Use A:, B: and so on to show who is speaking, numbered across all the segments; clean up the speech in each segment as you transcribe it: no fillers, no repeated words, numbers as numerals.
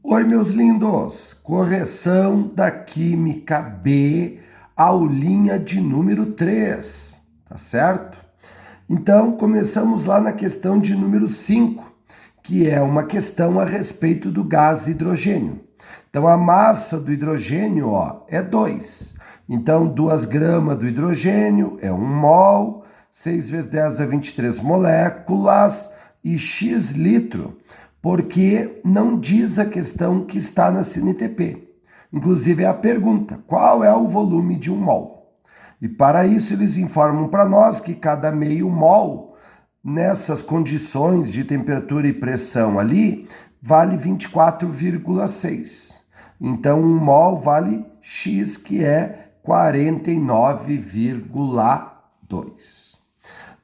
A: Oi, meus lindos! Correção da Química B, aulinha de número 3, tá certo? Então, começamos lá na questão de número 5, que é uma questão a respeito do gás hidrogênio. Então, a massa do hidrogênio, é 2. Então, 2 gramas do hidrogênio é 1 mol, 6 vezes 10 a 23 moléculas e x litro, porque não diz a questão que está na CNTP. Inclusive é a pergunta, qual é o volume de 1 mol? E para isso eles informam para nós que cada meio mol, nessas condições de temperatura e pressão ali, vale 24,6. Então 1 mol vale X, que é 49,2.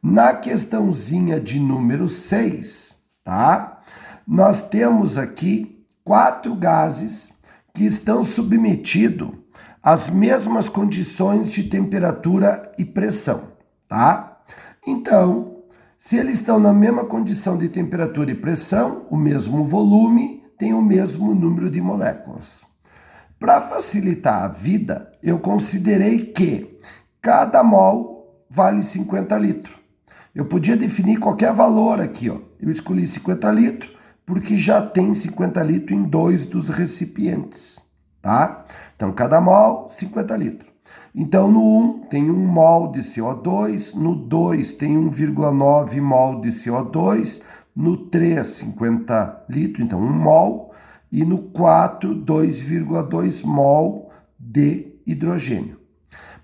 A: Na questãozinha de número 6, tá? Nós temos aqui 4 gases que estão submetidos às mesmas condições de temperatura e pressão, tá? Então, se eles estão na mesma condição de temperatura e pressão, o mesmo volume, tem o mesmo número de moléculas. Para facilitar a vida, eu considerei que cada mol vale 50 litros. Eu podia definir qualquer valor aqui, Eu escolhi 50 litros, porque já tem 50 litros em 2 dos recipientes, tá? Então, cada mol, 50 litros. Então, no 1 tem 1 mol de CO2, no 2 tem 1,9 mol de CO2, no 3, 50 litros, então 1 mol, e no 4, 2,2 mol de hidrogênio.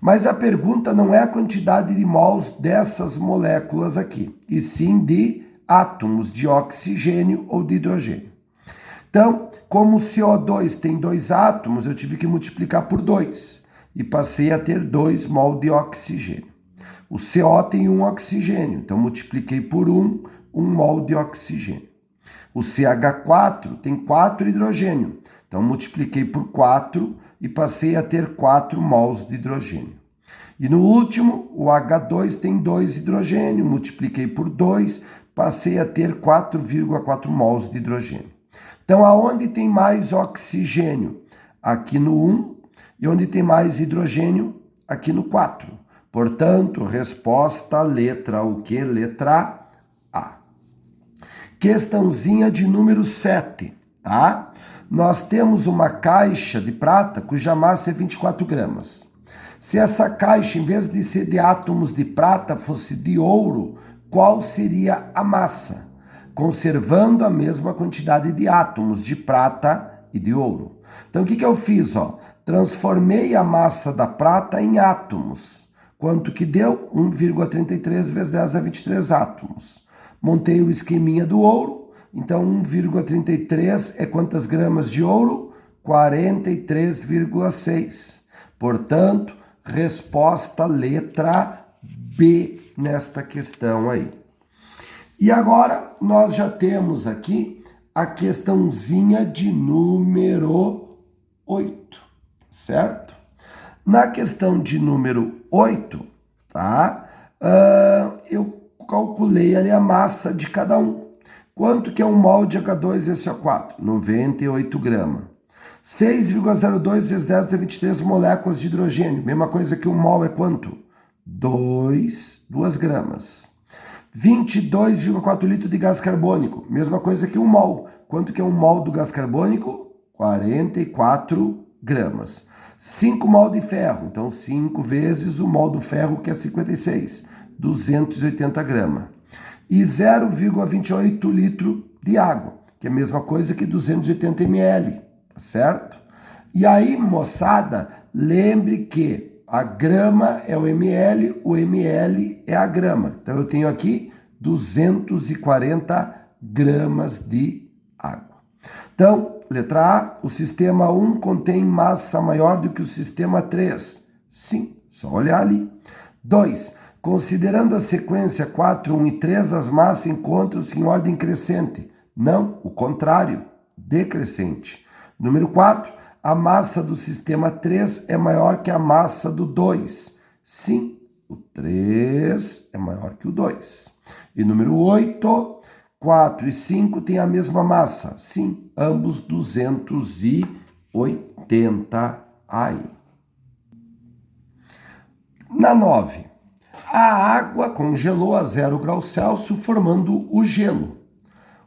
A: Mas a pergunta não é a quantidade de mols dessas moléculas aqui, e sim de átomos de oxigênio ou de hidrogênio. Então, como o CO2 tem 2 átomos, eu tive que multiplicar por 2 e passei a ter 2 mol de oxigênio. O CO tem 1 oxigênio, então multipliquei por 1 mol de oxigênio. O CH4 tem 4 hidrogênio, então multipliquei por 4 e passei a ter 4 mols de hidrogênio. E no último, o H2 tem 2 hidrogênio, multipliquei por 2, passei a ter 4,4 mols de hidrogênio. Então, aonde tem mais oxigênio? Aqui no 1, e onde tem mais hidrogênio? Aqui no 4. Portanto, resposta letra o quê? Letra A. Questãozinha de número 7, tá? Nós temos uma caixa de prata cuja massa é 24 gramas. Se essa caixa, em vez de ser de átomos de prata, fosse de ouro, qual seria a massa? Conservando a mesma quantidade de átomos de prata e de ouro. Então, o que eu fiz? Transformei a massa da prata em átomos. Quanto que deu? 1,33 vezes 10 a 23 átomos. Montei o esqueminha do ouro. Então, 1,33 é quantas gramas de ouro? 43,6. Portanto, resposta letra B nesta questão aí. E agora nós já temos aqui a questãozinha de número 8, certo? Na questão de número 8, tá? Eu calculei ali a massa de cada um. Quanto que é 1 mol de H2SO4? 98 gramas. 6,02 vezes 10 a 23 moléculas de hidrogênio. Mesma coisa que 1 mol é quanto? 2 gramas. 22,4 litros de gás carbônico. Mesma coisa que 1 mol. Quanto que é 1 mol do gás carbônico? 44 gramas. 5 mol de ferro. Então, 5 vezes o mol do ferro, que é 56. 280 gramas. E 0,28 litro de água, que é a mesma coisa que 280 ml. Tá certo? E aí, moçada, lembre que a grama é o ml é a grama. Então, eu tenho aqui 240 gramas de água. Então, letra A, o sistema 1 contém massa maior do que o sistema 3. Sim, só olhar ali. 2. Considerando a sequência 4, 1 e 3, as massas encontram-se em ordem crescente. Não, o contrário, decrescente. Número 4, a massa do sistema 3 é maior que a massa do 2. Sim, o 3 é maior que o 2. E número 8, 4 e 5 têm a mesma massa. Sim, ambos 280 aí. Na 9, a água congelou a 0 graus Celsius, formando o gelo.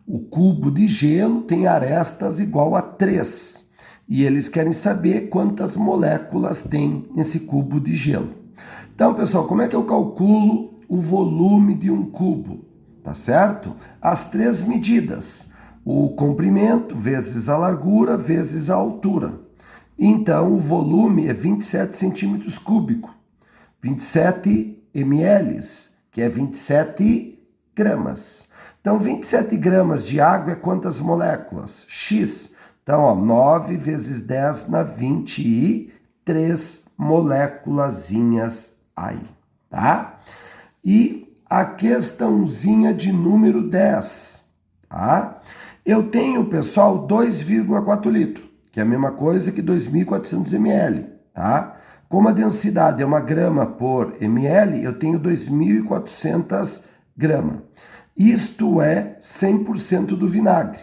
A: O cubo de gelo tem arestas igual a 3. E eles querem saber quantas moléculas tem esse cubo de gelo. Então, pessoal, como é que eu calculo o volume de um cubo? Tá certo? As 3 medidas. O comprimento vezes a largura vezes a altura. Então, o volume é 27 centímetros cúbicos. 27 ml, que é 27 gramas. Então, 27 gramas de água é quantas moléculas? X. Então, ó, 9 vezes 10 na 23 moléculazinhas aí, tá? E a questãozinha de número 10, tá? Eu tenho, pessoal, 2,4 litros, que é a mesma coisa que 2.400 ml, tá? Como a densidade é 1 grama por ml, eu tenho 2.400 gramas. Isto é 100% do vinagre.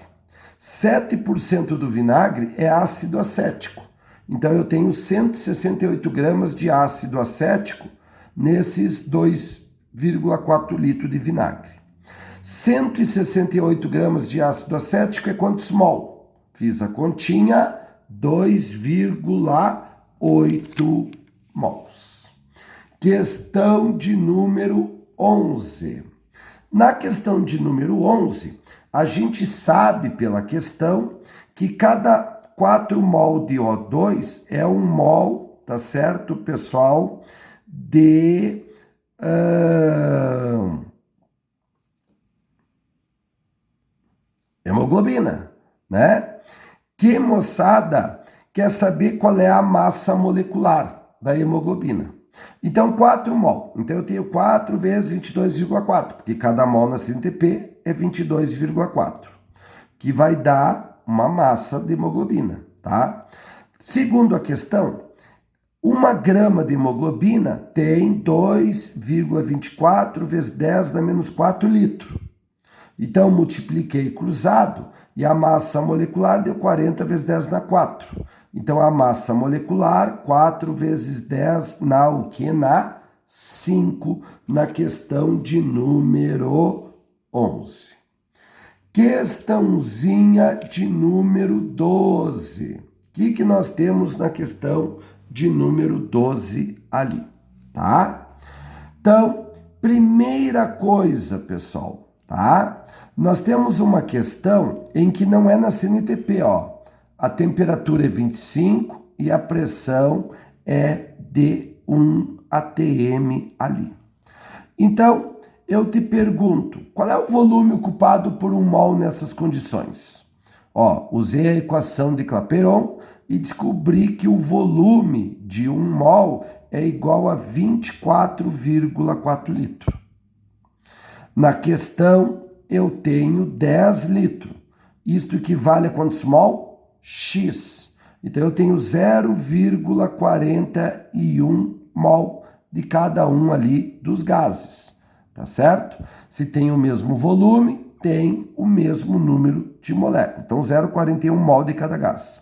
A: 7% do vinagre é ácido acético. Então, eu tenho 168 gramas de ácido acético nesses 2,4 litros de vinagre. 168 gramas de ácido acético é quantos mol? Fiz a continha, 2,8 mols. Questão de número 11. Na questão de número 11, a gente sabe pela questão que cada 4 mol de O2 é 1 mol, tá certo, pessoal, de hemoglobina, né? Que, moçada, quer saber qual é a massa molecular da hemoglobina. Então, 4 mol. Então, eu tenho 4 vezes 22,4, porque cada mol na CNTP é 22,4, que vai dar uma massa de hemoglobina, tá? Segundo a questão, 1 grama de hemoglobina tem 2,24 vezes 10 na menos 4 litros. Então, multipliquei cruzado e a massa molecular deu 40 vezes 10 na 4. Então, a massa molecular, 4 vezes 10 na o quê? Na 5, na questão de número 11. Questãozinha de número 12. O que nós temos na questão de número 12 ali, tá? Então, primeira coisa, pessoal, tá? Nós temos uma questão em que não é na CNTP, ó. A temperatura é 25 e a pressão é de 1 atm ali. Então, eu te pergunto, qual é o volume ocupado por 1 mol nessas condições? Ó, usei a equação de Clapeyron e descobri que o volume de 1 mol é igual a 24,4 litros. Na questão, eu tenho 10 litros. Isto equivale a quantos mol? X. Então, eu tenho 0,41 mol de cada um ali dos gases, tá certo? Se tem o mesmo volume, tem o mesmo número de moléculas. Então, 0,41 mol de cada gás.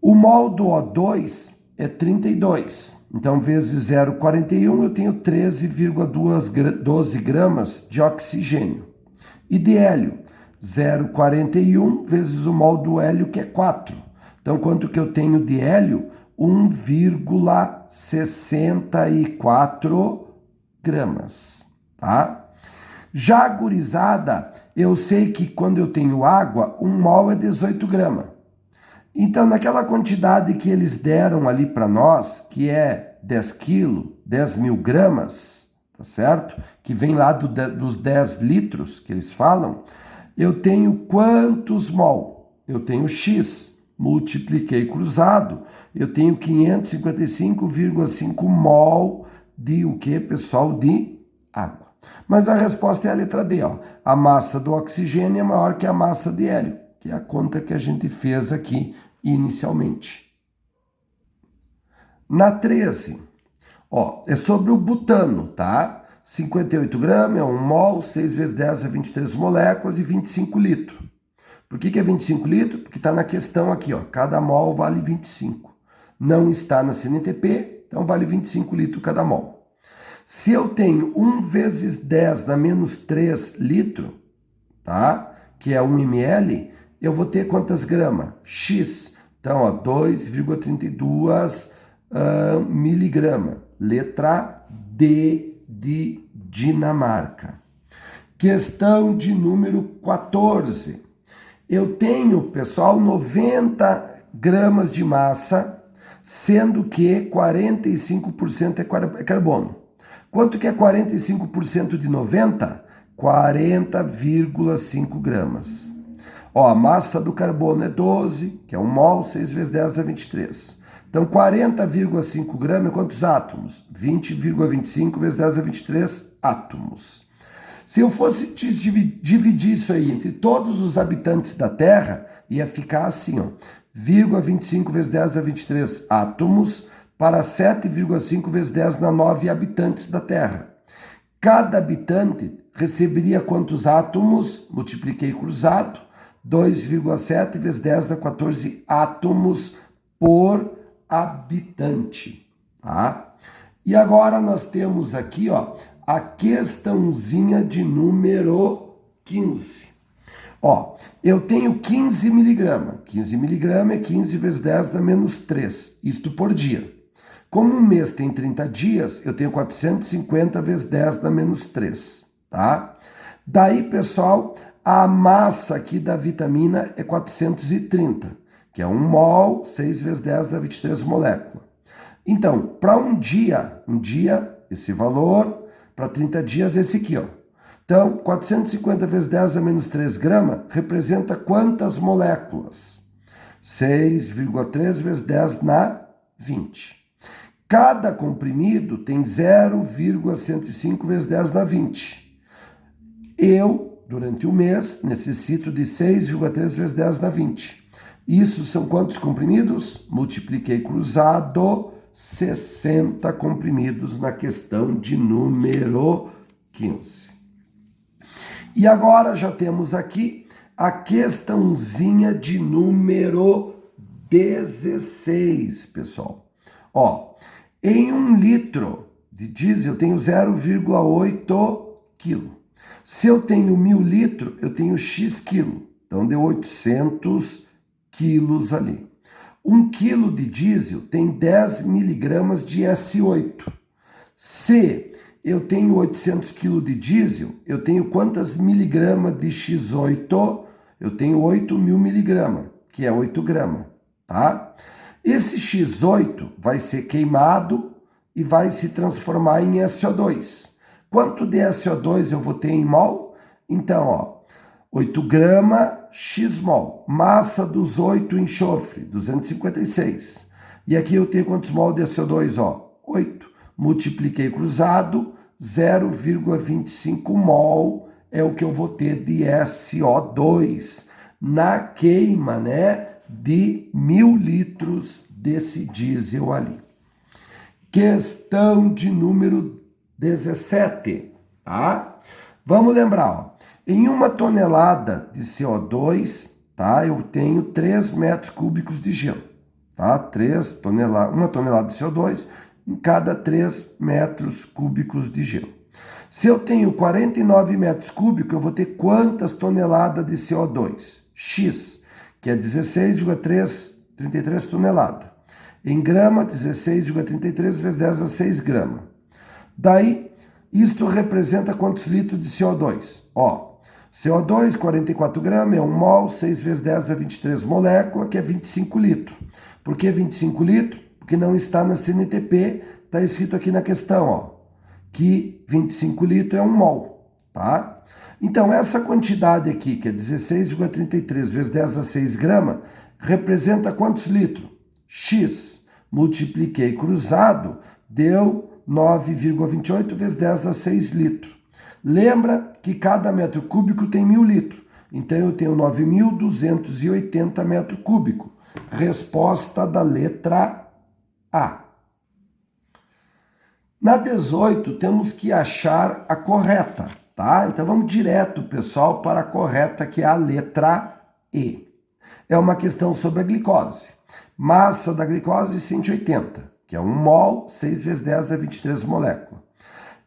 A: O mol do O2 é 32. Então, vezes 0,41, eu tenho 13,12 gramas de oxigênio. E de hélio, 0,41 vezes o mol do hélio, que é 4. Então, quanto que eu tenho de hélio? 1,64 gramas, tá? Já gurizada, eu sei que quando eu tenho água, 1 mol é 18 gramas. Então, naquela quantidade que eles deram ali para nós, que é 10 quilos, 10 mil gramas, tá certo? Que vem lá dos 10 litros que eles falam, eu tenho quantos mol? Eu tenho X, multipliquei cruzado, eu tenho 555,5 mol de o que, pessoal? De água. Mas a resposta é a letra D, ó. A massa do oxigênio é maior que a massa de hélio, que é a conta que a gente fez aqui inicialmente. Na 13, ó, é sobre o butano, tá? 58 gramas é 1 mol, 6 vezes 10 é 23 moléculas e 25 litros. Por que é 25 litros? Porque está na questão aqui, ó, cada mol vale 25. Não está na CNTP, então vale 25 litros cada mol. Se eu tenho 1 vezes 10 na menos 3 litros, tá? Que é 1 ml, eu vou ter quantas gramas? X. Então, ó, 2,32 miligrama. Letra D de Dinamarca. Questão de número 14. Eu tenho, pessoal, 90 gramas de massa, sendo que 45% é carbono. Quanto que é 45% de 90? 40,5 gramas. Ó, a massa do carbono é 12, que é 1 mol, 6 vezes 10 é 23. Então, 40,5 gramas é quantos átomos? 20,25 vezes 10 é 23 átomos. Se eu fosse dividir isso aí entre todos os habitantes da Terra, ia ficar assim, ó, 0,25 vezes 10 a 23 átomos para 7,5 vezes 10 na 9 habitantes da Terra. Cada habitante receberia quantos átomos? Multipliquei cruzado, 2,7 vezes 10 dá 14 átomos por habitante, tá? E agora nós temos aqui, ó, a questãozinha de número 15. Ó, eu tenho 15 miligramas. 15 miligramas é 15 vezes 10 dá menos 3. Isto por dia. Como um mês tem 30 dias, eu tenho 450 vezes 10 dá menos 3, tá? Daí, pessoal, a massa aqui da vitamina é 430, que é 1 mol, 6 vezes 10 dá 23 moléculas. Então, para um dia, esse valor... Para 30 dias, esse aqui, ó. Então, 450 vezes 10 a menos 3 gramas representa quantas moléculas? 6,3 vezes 10 na 20. Cada comprimido tem 0,105 vezes 10 na 20. Eu, durante o mês, necessito de 6,3 vezes 10 na 20. Isso são quantos comprimidos? Multipliquei cruzado... 60 comprimidos na questão de número 15. E agora já temos aqui a questãozinha de número 16, pessoal. Ó, em 1 litro de diesel eu tenho 0,8 kg. Se eu tenho 1000 litros, eu tenho X quilo. Então deu 800 quilos ali. 1 quilo de diesel tem 10 miligramas de S8. Se eu tenho 800 quilos de diesel, eu tenho quantas miligramas de X8? Eu tenho 8.000 miligramas, que é 8 gramas, tá? Esse X8 vai ser queimado e vai se transformar em SO2. Quanto de SO2 eu vou ter em mol? Então, ó, 8 gramas X mol. Massa dos 8 enxofre, 256. E aqui eu tenho quantos mol de SO2? Ó, 8. Multipliquei cruzado, 0,25 mol é o que eu vou ter de SO2 na queima, né, de 1000 litros desse diesel ali. Questão de número 17, tá? Vamos lembrar, ó. Em 1 tonelada de CO2, tá, eu tenho 3 metros cúbicos de gelo, tá? 1 tonelada de CO2 em cada 3 metros cúbicos de gelo. Se eu tenho 49 metros cúbicos, eu vou ter quantas toneladas de CO2? X, que é 16,33 toneladas. Em grama, 16,33 vezes 10 a 6 gramas. Daí, isto representa quantos litros de CO2? Ó, CO2, 44 gramas, é 1 mol, 6 vezes 10 a 23 moléculas, que é 25 litros. Por que 25 litros? Porque não está na CNTP, está escrito aqui na questão, ó, que 25 litros é 1 mol, tá? Então, essa quantidade aqui, que é 16,33 vezes 10 a 6 gramas, representa quantos litros? X. Multipliquei cruzado, deu 9,28 vezes 10 a 6 litros. Lembra que cada metro cúbico tem 1000 litros. Então, eu tenho 9.280 metros cúbicos. Resposta da letra A. Na 18, temos que achar a correta, tá? Então vamos direto, pessoal, para a correta, que é a letra E. É uma questão sobre a glicose. Massa da glicose 180, que é 1 mol, 6 vezes 10 é 23 moléculas.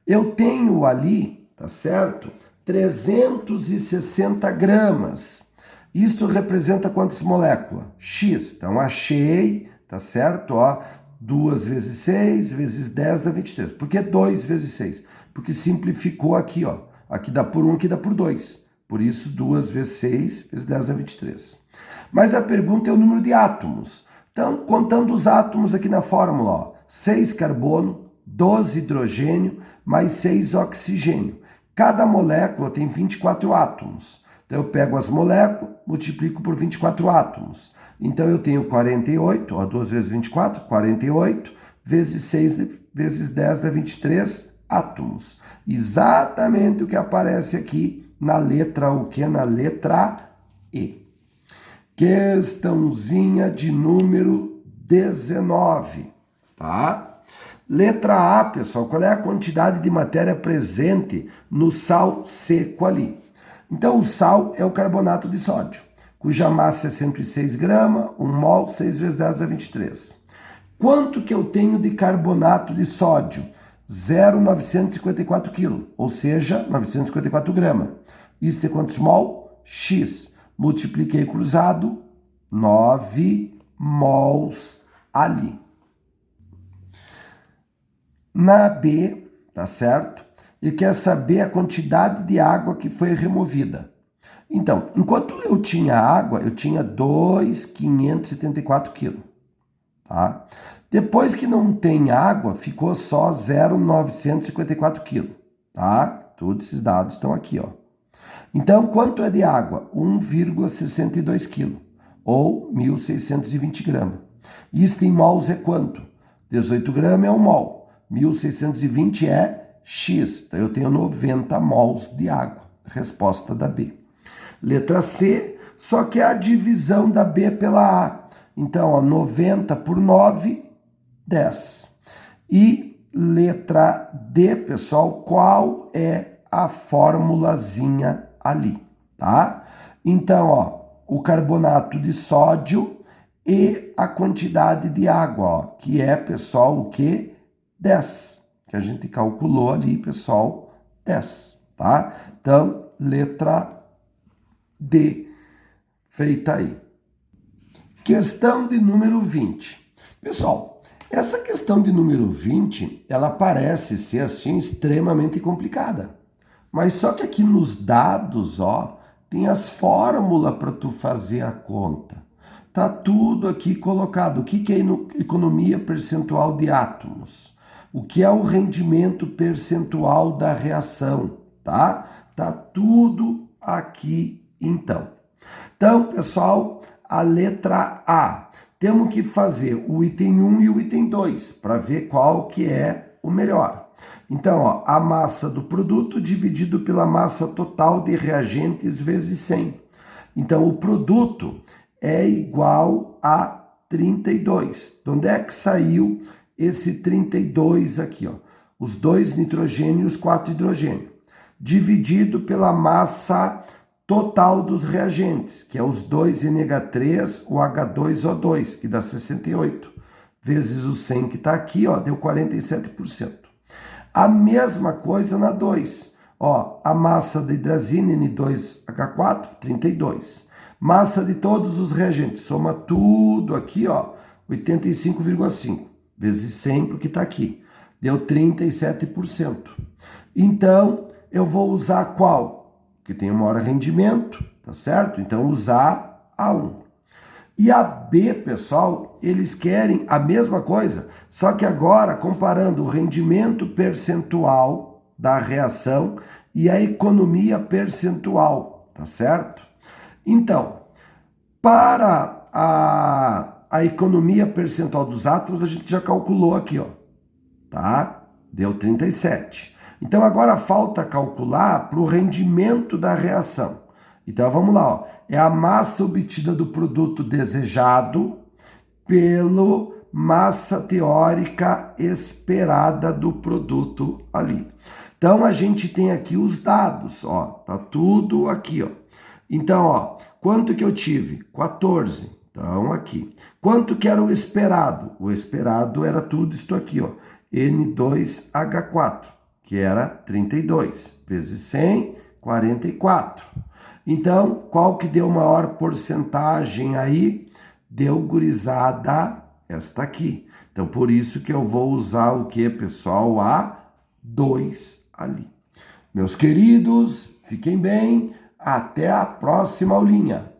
A: Eu tenho ali, tá certo? 360 gramas. Isto representa quantas moléculas? X. Então achei, tá certo? Ó, 2 vezes 6 vezes 10 dá 23. Por que 2 vezes 6? Porque simplificou aqui, ó. Aqui dá por 1, aqui dá por 2. Por isso, 2 vezes 6 vezes 10 dá 23. Mas a pergunta é o número de átomos. Então, contando os átomos aqui na fórmula, ó, 6 carbono, 12 hidrogênio, mais 6 oxigênio. Cada molécula tem 24 átomos. Então, eu pego as moléculas, multiplico por 24 átomos. Então, eu tenho 48, ó, 2 vezes 24, 48, vezes 6 vezes 10 dá 23 átomos. Exatamente o que aparece aqui na letra, o que? Na letra E. Questãozinha de número 19, tá? Letra A, pessoal, qual é a quantidade de matéria presente no sal seco ali? Então, o sal é o carbonato de sódio, cuja massa é 106 gramas, 1 mol, 6 vezes 10 é 23. Quanto que eu tenho de carbonato de sódio? 0,954 kg, ou seja, 954 gramas. Isso tem quantos mol? X. Multipliquei cruzado, 9 mols ali. Na B, tá certo? Ele quer saber a quantidade de água que foi removida. Então, enquanto eu tinha água, eu tinha 2,574 kg, tá? Depois que não tem água, ficou só 0,954 kg, tá? Todos esses dados estão aqui, ó. Então, quanto é de água? 1,62 kg, ou 1.620 gramas. Isto em mols é quanto? 18 gramas é 1 mol. 1.620 é X. Então, eu tenho 90 mols de água. Resposta da B. Letra C, só que é a divisão da B pela A. Então, ó, 90 por 9, 10. E letra D, pessoal, qual é a formulazinha ali, tá? Então, ó, o carbonato de sódio e a quantidade de água, ó, que é, pessoal, o que? 10, que a gente calculou ali, pessoal, 10, tá? Então, letra D, feita aí. Questão de número 20. Pessoal, essa questão de número 20, ela parece ser, assim, extremamente complicada. Mas só que aqui nos dados, ó, tem as fórmulas para tu fazer a conta. Tá tudo aqui colocado. O que é economia percentual de átomos? O que é o rendimento percentual da reação, tá? Tá tudo aqui, então. Então, pessoal, a letra A. Temos que fazer o item 1 e o item 2 para ver qual que é o melhor. Então, ó, a massa do produto dividido pela massa total de reagentes vezes 100. Então, o produto é igual a 32. De onde é que saiu esse 32 aqui? Ó? Os 2 nitrogênio e os 4 hidrogênio. Dividido pela massa total dos reagentes, que é os 2NH3, o H2O2, que dá 68. Vezes o 100 que está aqui, ó, deu 47%. A mesma coisa na 2. Ó, a massa da hidrazina N2H4, 32. Massa de todos os reagentes, soma tudo aqui, ó, 85,5. Vezes 100, porque está aqui. Deu 37%. Então, eu vou usar qual? Que tem o maior rendimento, tá certo? Então, usar A1. E a B, pessoal, eles querem a mesma coisa, só que agora comparando o rendimento percentual da reação e a economia percentual, tá certo? Então, para a economia percentual dos átomos, a gente já calculou aqui, ó, tá? Deu 37. Então, agora falta calcular para o rendimento da reação. Então, vamos lá, ó. É a massa obtida do produto desejado pelo massa teórica esperada do produto ali. Então, a gente tem aqui os dados, ó, tá tudo aqui, ó. Então, ó, quanto que eu tive? 14. Então, aqui. Quanto que era o esperado? O esperado era tudo isto aqui, ó. N2H4, que era 32, vezes 100, 44. Então, qual que deu maior porcentagem aí? Deu, gurizada, esta aqui. Então, por isso que eu vou usar o que, pessoal? A 2 ali. Meus queridos, fiquem bem. Até a próxima aulinha.